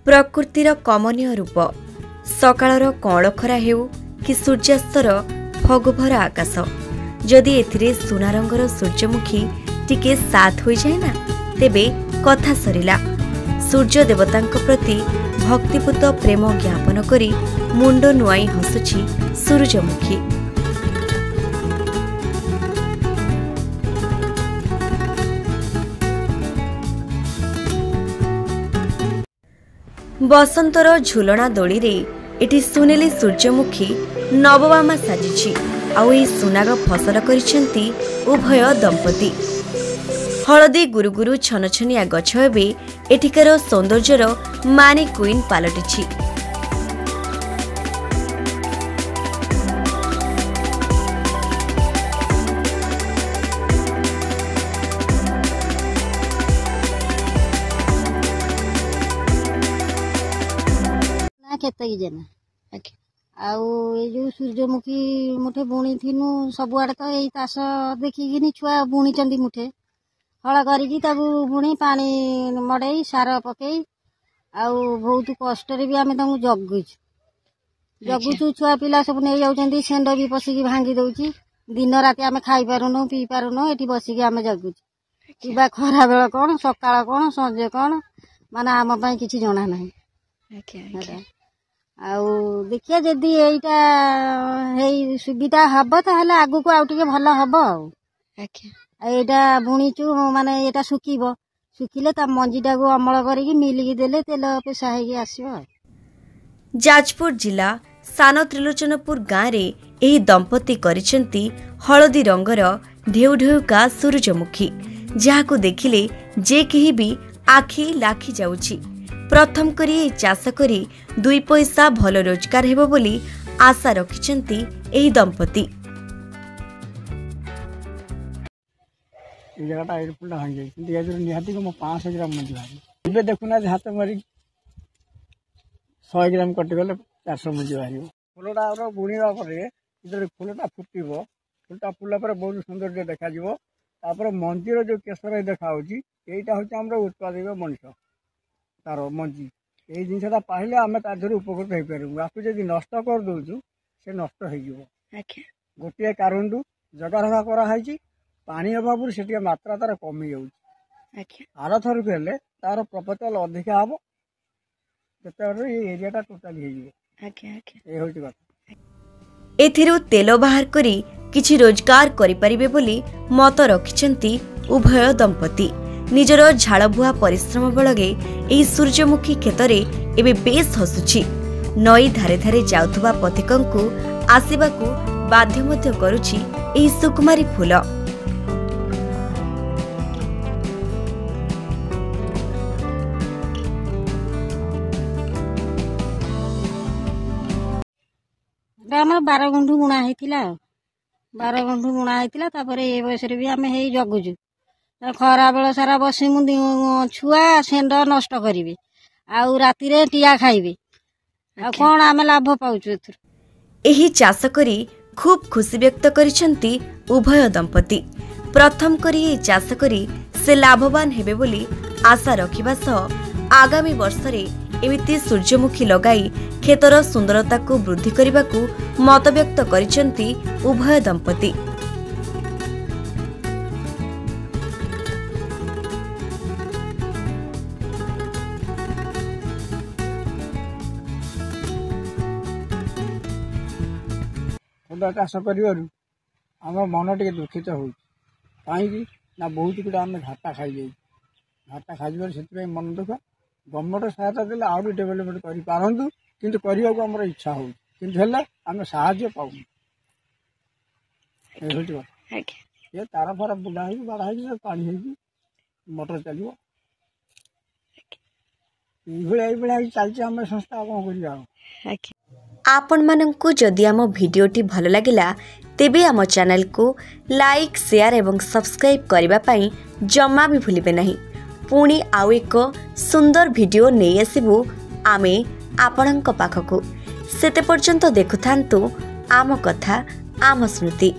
प्रकृतिर कमनीय रूप सकाळर कळ खरा हेउ कि सूर्यास्तर फगुभरा आकाश जदि एथिरे सुना रंगर सूर्यमुखी टिके साथ हो जाए ना तेबे कथा सरिला। सूर्य देवतांक प्रति भक्तिपूत प्रेम ज्ञापन करी मुंड नुआई हसुछि सूरजमुखी। बसंतर झुलना दोली रे एटी सुनेली सूर्यमुखी नवबामा साजिछि आउ एही सुनाग फसल करिसेंती उभय दंपति। हलदी गुरुगुरु छनछनिया गछ एबे एठिकार सौंदर्यर मानी क्वीन पालटिछि। जो सूर्यमुखी मुठे बुणी थिनु सबुआड़े तो यही चाष देखिकी छुआ बुणी मुठे हल करी बुणी पानी मड़ई सार पकई बहुत कष्ट भी आम जगुचु छुआ पिला सब नहीं जाऊँ सेंड भी पशिकी भांगी दौची दिन राति आम खाई पारुनु पी पारुनु ये बसिकी आम जगुचु कि खरा बेल कौन सकाळ कौन संजे कौन माने आम किसी जना ना देखिए जदि एटा सुविधा हम ताहले आगु को आउ टिके भल हम आईटा बुणीचु माने एटा सुखीबो सुखिले ता मंजीटा को अमल करिकी मिलिकी देले तेल पेशा हेकी आसीबो। जाजपुर जिला सान त्रिलोचनपुर गाँव रे एही दंपति करिसेंती हलदी रंगर ढेउ ढेउका सूरजमुखी जाहाकू देखिले जे केही भी आखि लाखी जाउछि। प्रथम करी चाष करी 2 पैसा भल रोजगार हेबो बोली आशा रखिसेंती एही दंपति। ये जगह एयर फुल भांग जाई किंतु ये निहाती को 500 ग्राम मंजी भारी इबे देखुना हाथ मारी 100 ग्राम कटि गले 400 मंजी भारी फुलटा और बुणीवा परे इधर फुलटा फुटिबो फुलटा फुला पर बहुत सुंदर देखा जिवो तापर मंजीर जो केसर देखा होची एटा होची हमर उत्पादक मनुष्य तार मंजी ये जिनसा पाइले आम तार उपकृत हो पारू आपको जब नष्ट कर दौचु से नष्ट हो गोटे कारण जगह रखा कराई पानी अभाव से मात्रा तार कमी जाऊँगी आर थर हेल्ले तार प्रपोजल अधिका हम ये एरिया टोटाली एथिरु तेल बाहर करी किछि रोजगार करि परिबे बोली मत रखिसेंती उभय दंपति। निजर झाड़बुआ परिश्रम बलगे एही सूर्यमुखी खेतरे एबे बेस हसुछि। नई धारे धारे जाउथुबा पथिकंकु आसीबाकू बाध्य मध्य करुछि एही सुकुमारी फूल। आम 12 गुंठु बुणा होता 12 गुंठु बुणा होता ए बयस भी आम हे जगुचु खरा बेल सारा बसमु छुआ सेंड नष्ट करेंगे आउ राति टिया खाइबे कौन आम लाभ पाउछु एही चाष करी खूब खुशी व्यक्त करिसेंती उभय दंपति। प्रथम करी एही चाष करी से लाभवान हेबे बोली आशा रखिबा सह आगामी वर्षरे एमिति सूर्यमुखी लगाई खेतर सुंदरता को वृद्धि करने मत व्यक्त करिसेंती उभय दंपति। चाष कर मन टे दुखित हो कहीं बहुत गुड़ा आम घाटा खाई घाटा खाइबार से मन दुख गवर्नमेंट सहायता देले आउरी डेवलपमेंट करि पारंतु किंतु करिया को हमर इच्छा हो किंतु हेले हम सहायता पाऊ ये तारा फारा बुढ़ा है बड़ा है पानी है मोटर चलियो ये चलती आम संस्था कौन कर आपण मानंकु जदि आम भिडियोटी भल लागिला तेबे आम चैनल को लाइक शेयर एवं सब्सक्राइब करबा पई जम्मा भी भूलिबे नहीं। पुणी आउ एक सुंदर भिडियो नहीं आसबु आमे आपणक पाखकु सेते पर्यंत देखुथांतु आम कथा आम स्मृति।